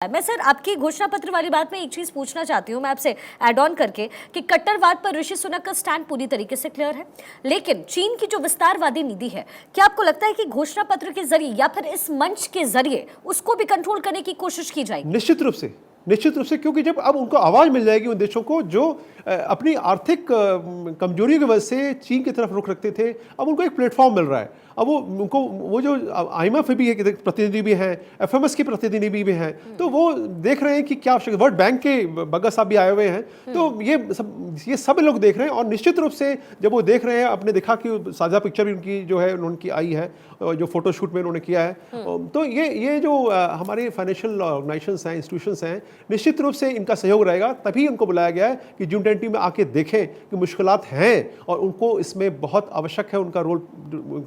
मैं सर आपकी घोषणा पत्र वाली बात में एक चीज पूछना चाहती हूँ मैं आपसे ऐड ऑन करके कि कट्टरवाद पर ऋषि सुनक का स्टैंड पूरी तरीके से क्लियर है, लेकिन चीन की जो विस्तारवादी नीति है, क्या आपको लगता है कि घोषणा पत्र के जरिए या फिर इस मंच के जरिए उसको भी कंट्रोल करने की कोशिश की जाएगी? निश्चित रूप से, क्योंकि जब अब उनको आवाज मिल जाएगी उन देशों को जो अपनी आर्थिक कमजोरी की वजह से चीन की तरफ रुख रखते थे, अब उनको एक प्लेटफॉर्म मिल रहा है। अब वो जो IMF भी है प्रतिनिधि भी हैं, FMS के प्रतिनिधि भी हैं, तो वो देख रहे हैं कि क्या आवश्यक। वर्ल्ड बैंक के बग्गा साहब भी आए हुए हैं, तो ये सब लोग देख रहे हैं। और निश्चित रूप से जब वो देख रहे हैं, आपने देखा कि साझा पिक्चर भी उनकी जो है उनकी आई है, जो फोटोशूट में उन्होंने किया है, तो ये जो हमारे फाइनेंशियल ऑर्गेनाइजेशंस हैं, इंस्टीट्यूशंस हैं, निश्चित रूप से इनका सहयोग रहेगा। तभी उनको बुलाया गया है कि G20 में आके देखें कि मुश्किलात हैं और उनको इसमें बहुत आवश्यक है उनका रोल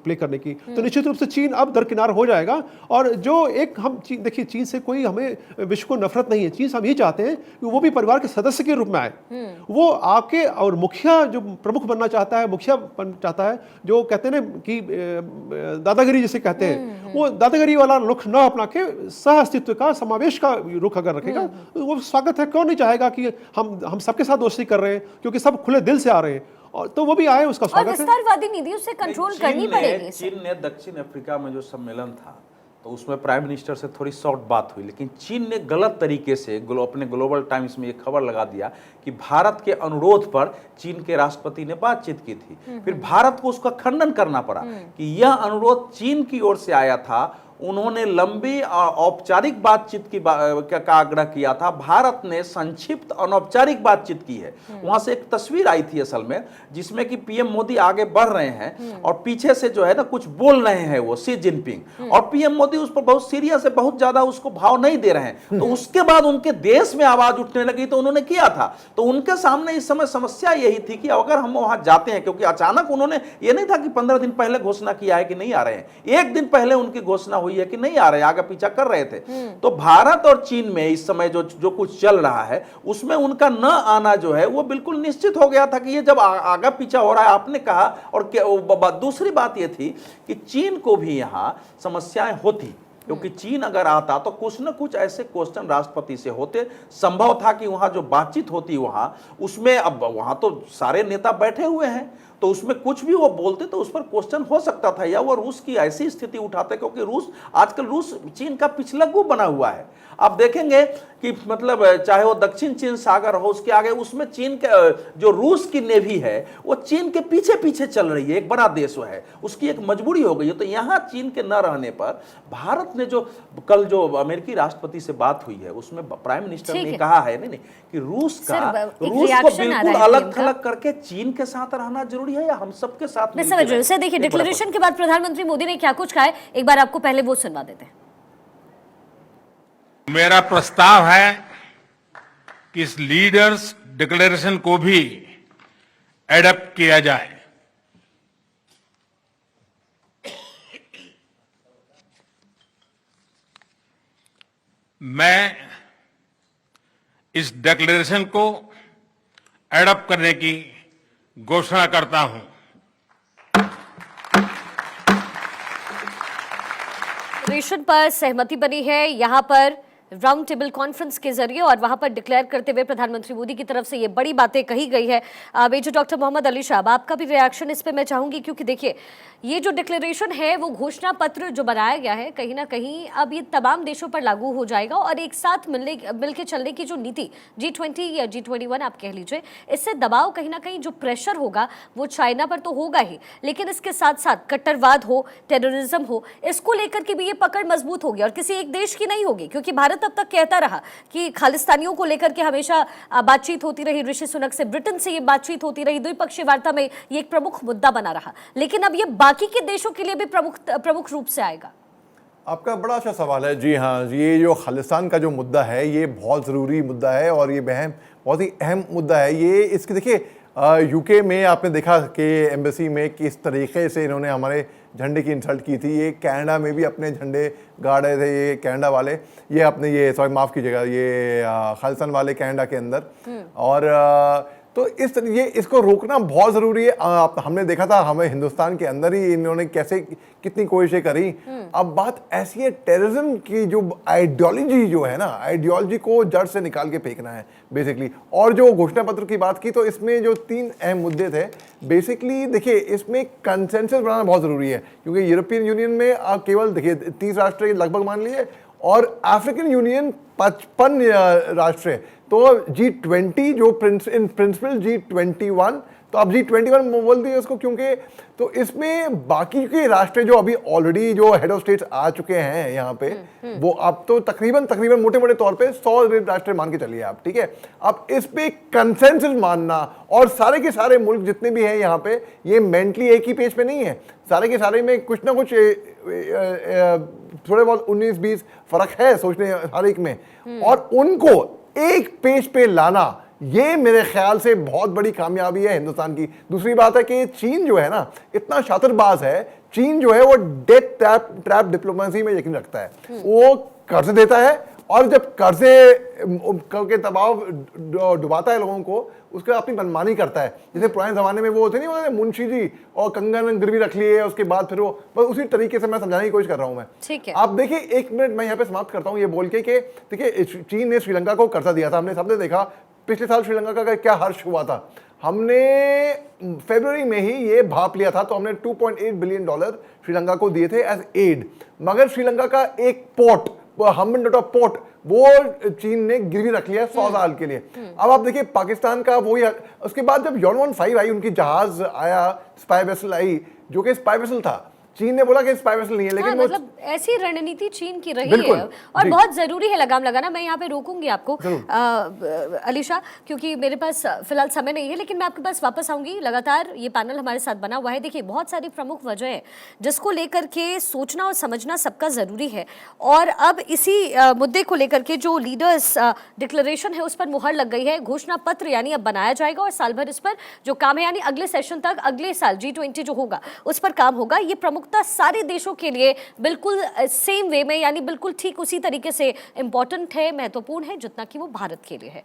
प्ले करने की। तो निश्चित रूप से चीन अब दरकिनार हो जाएगा। और जो एक हम देखिए, चीन से कोई हमें विश्व को नफरत नहीं है। चीन से हम ये चाहते हैं कि वो भी परिवार के सदस्य के रूप में आए, वो आके और मुखिया जो प्रमुख बनना चाहता है, मुखिया बनना चाहता है, जो कहते हैं ना कि दादागिरी जिसे कहते हैं, वो दादागिरी वाला रुख न अपना के सह अस्तित्व का, समावेश का रुख अगर रखेगा तो वो स्वागत है। क्यों नहीं चाहेगा कि हम सबके साथ दोस्ती कर रहे हैं, क्योंकि सब खुले दिल से आ रहे हैं, और तो वो भी आए, उसका स्वागत है। विस्तारवादी नीतियों से कंट्रोल करनी पड़ेगी। चीन ने दक्षिण अफ्रीका में जो सम्मेलन था, तो उसमें प्राइम मिनिस्टर से थोड़ी शॉर्ट बात हुई, लेकिन चीन ने गलत तरीके से अपने ग्लोबल टाइम्स में ये खबर लगा दिया कि भारत के अनुरोध पर चीन के राष्ट्रपति ने बातचीत की थी। फिर भारत को उसका खंडन करना पड़ा कि यह अनुरोध चीन की ओर से आया था। उन्होंने लंबी औपचारिक बातचीत का आग्रह किया था, भारत ने संक्षिप्त अनौपचारिक बातचीत की है। वहां से एक तस्वीर आई थी असल में, जिसमें कि पीएम मोदी आगे बढ़ रहे हैं और पीछे से जो है ना कुछ बोल रहे हैं वो शी जिनपिंग, और पीएम मोदी उस पर बहुत सीरियस है, बहुत ज्यादा उसको भाव नहीं दे रहे हैं। तो उसके बाद उनके देश में आवाज उठने लगी, तो उन्होंने किया था। तो उनके सामने इस समय समस्या यही थी कि अगर हम वहां जाते हैं, क्योंकि अचानक उन्होंने, ये नहीं था कि 15 दिन पहले घोषणा किया है कि नहीं आ रहे हैं, एक दिन पहले उनकी घोषणा हुई है कि नहीं आ रहे, आगे पीछा कर रहे थे। तो भारत और चीन में इस समय जो कुछ चल रहा है, उसमें उनका न आना जो है वो बिल्कुल निश्चित हो गया था कि ये जब आगे पीछा हो रहा है, आपने कहा। और दूसरी बात ये थी कि चीन को भी यहां समस्याएं होती, क्योंकि चीन अगर आता तो कुछ न कुछ ऐसे क्वेश्चन राष्ट्रपति से होते। संभव था कि वहां जो बातचीत होती वहां, उसमें अब वहां तो सारे नेता बैठे हुए हैं, तो उसमें कुछ भी वो बोलते तो उस पर क्वेश्चन हो सकता था, या वो रूस की ऐसी स्थिति उठाते, क्योंकि आजकल रूस चीन का पिछलग्गू बना हुआ है। आप देखेंगे कि मतलब चाहे वो दक्षिण चीन सागर हो, उसके आगे उसमें चीन के जो रूस की नेवी है वो चीन के पीछे पीछे चल रही है। एक बड़ा देश है, उसकी एक मजबूरी हो गई है। तो यहाँ चीन के न रहने पर भारत ने जो कल जो अमेरिकी राष्ट्रपति से बात हुई है, उसमें प्राइम मिनिस्टर ने कहा है नहीं कि रूस को बिल्कुल अलग थलग करके चीन के साथ रहना जरूरी है, या हम सबके साथ। मैं समझ रही हूं। देखिए, डिक्लेरेशन के बाद प्रधानमंत्री मोदी ने क्या कुछ कहा है, एक बार आपको पहले वो सुनवा देते हैं। मेरा प्रस्ताव है कि इस लीडर्स डिक्लेरेशन को भी एडप्ट किया जाए। मैं इस डिक्लेरेशन को एडप्ट करने की घोषणा करता हूं। डिक्लेरेशन पर सहमति बनी है यहां पर राउंड टेबल कॉन्फ्रेंस के जरिए, और वहां पर डिक्लेयर करते हुए प्रधानमंत्री मोदी की तरफ से ये बड़ी बातें कही गई है। मेजर डॉक्टर मोहम्मद अली साहब, आपका भी रिएक्शन इस पे मैं चाहूंगी, क्योंकि देखिए ये जो डिक्लेरेशन है, वो घोषणा पत्र जो बनाया गया है, कहीं ना कहीं अब ये तमाम देशों पर लागू हो जाएगा, और एक साथ मिलकर चलने की जो नीति G20 या G21 आप कह लीजिए, इससे दबाव कहीं ना कहीं जो प्रेशर होगा वो चाइना पर तो होगा ही, लेकिन इसके साथ साथ कट्टरवाद हो, टेररिज्म हो, इसको लेकर के भी ये पकड़ मजबूत होगी, और किसी एक देश की नहीं होगी। क्योंकि भारत अब तक कहता रहा कि खालिस्तानियों को लेकर के हमेशा बातचीत होती रही, ऋषि सुनक से, ब्रिटेन से ये बातचीत होती रही, द्विपक्षीय वार्ता में ये एक प्रमुख मुद्दा बना रहा, लेकिन अब ये बाकी के देशों के लिए भी प्रमुख रूप से आएगा। आपका बड़ा अच्छा सवाल है। जी हाँ, ये जो खालिस्तान का जो मुद्दा है, ये बहुत ज़रूरी मुद्दा है, और ये बहुत ही अहम मुद्दा है। ये इसके देखिए, यूके में आपने देखा कि एम्बेसी में किस तरीके से इन्होंने हमारे झंडे की इंसल्ट की थी। ये कनाडा में भी अपने झंडे गाड़ रहे थे, ये कनाडा वाले, ये अपने ये सॉरी माफ़ कीजिएगा, ये खालिस्तान वाले कनाडा के अंदर। और तो ये इसको रोकना बहुत ज़रूरी है। हमने देखा था हमें हिंदुस्तान के अंदर ही इन्होंने कैसे कितनी कोशिशें करी। अब बात ऐसी है, टेररिज्म की जो आइडियोलॉजी जो है ना, आइडियोलॉजी को जड़ से निकाल के फेंकना है बेसिकली। और जो घोषणा पत्र की बात की तो इसमें जो 3 अहम मुद्दे थे बेसिकली, देखिए इसमें कंसेंसस बनाना बहुत ज़रूरी है, क्योंकि यूरोपियन यूनियन में आप केवल देखिए 30 राष्ट्र लगभग मान लिए, और अफ्रीकन यूनियन 55 राष्ट्र है। तो G20 जो इन प्रिंसिपल G21, तो अब G21 बोल दिए उसको, क्योंकि तो इसमें बाकी के राष्ट्र जो अभी ऑलरेडी जो हेड ऑफ स्टेट्स आ चुके हैं यहाँ पे, वो अब तो तकरीबन मोटे मोटे तौर पे 100 राष्ट्र मान के चलिए आप, ठीक है। अब इस पे कंसेंसस मानना, और सारे के सारे मुल्क जितने भी हैं यहाँ पे, ये मेंटली एक ही पेज पे नहीं है, सारे के सारे में कुछ ना कुछ थोड़े बहुत 19-20 फर्क है सोचने हर एक में, और उनको एक पेज पे लाना, ये मेरे ख्याल से बहुत बड़ी कामयाबी है हिंदुस्तान की। दूसरी बात है कि चीन जो है ना, इतना शातिरबाज है, चीन जो है वो डेथ ट्रैप डिप्लोमेसी में यकीन रखता है। वो कर्ज देता है, और जब कर्जे के दबाव डुबाता है लोगों को, उसका अपनी मनमानी करता है। जैसे पुराने जमाने में वो होते नहीं होते मुंशी जी, और कंगन गिरवी रख लिए, उसके बाद फिर वो, बस उसी तरीके से मैं समझाने की कोशिश कर रहा हूं मैं। ठीक है। आप देखिए, 1 मिनट मैं यहाँ पे समाप्त करता हूँ ये बोल के कि देखिए चीन ने श्रीलंका को कर्जा दिया था, हमने सबने देखा पिछले साल श्रीलंका का क्या हर्ष हुआ था। हमने फरवरी में ही ये भाप लिया था, तो हमने $2.8 बिलियन श्रीलंका को दिए थे एज एड, मगर श्रीलंका का एक पोर्ट, पोर्ट, वो चीन ने गिरवी रख लिया 100 साल के लिए। अब आप देखिए पाकिस्तान का वही, उसके बाद जब YON-15 आई, उनकी जहाज आया, स्पाई वेसल आई, जो कि स्पाई वेसल था, चीन ने बोला कि स्पाई वेसल नहीं है, लेकिन हाँ, मतलब ऐसी रणनीति चीन की रही बिल्कुल, है, और जी। बहुत जरूरी है लगाम लगाना। मैं यहाँ पे रोकूंगी आपको अलीशा, क्योंकि मेरे पास फिलहाल समय नहीं है, लेकिन मैं आपके पास वापस आऊंगी। लगातार ये पैनल हमारे साथ बना हुआ है। देखिए बहुत सारी प्रमुख वजह है जिसको लेकर के सोचना और समझना सबका जरूरी है, और अब इसी मुद्दे को लेकर के जो लीडर्स डिक्लेरेशन है उस पर मुहर लग गई है। घोषणा पत्र यानी अब बनाया जाएगा, और साल भर इस पर जो काम है, यानी अगले सेशन तक, अगले साल G20 जो होगा उस पर काम होगा। ये प्रमुखता सारे देशों के लिए बिल्कुल सेम वे में, यानी बिल्कुल ठीक उसी तरीके से इंपॉर्टेंट है, महत्वपूर्ण है जितना कि वो भारत के लिए है।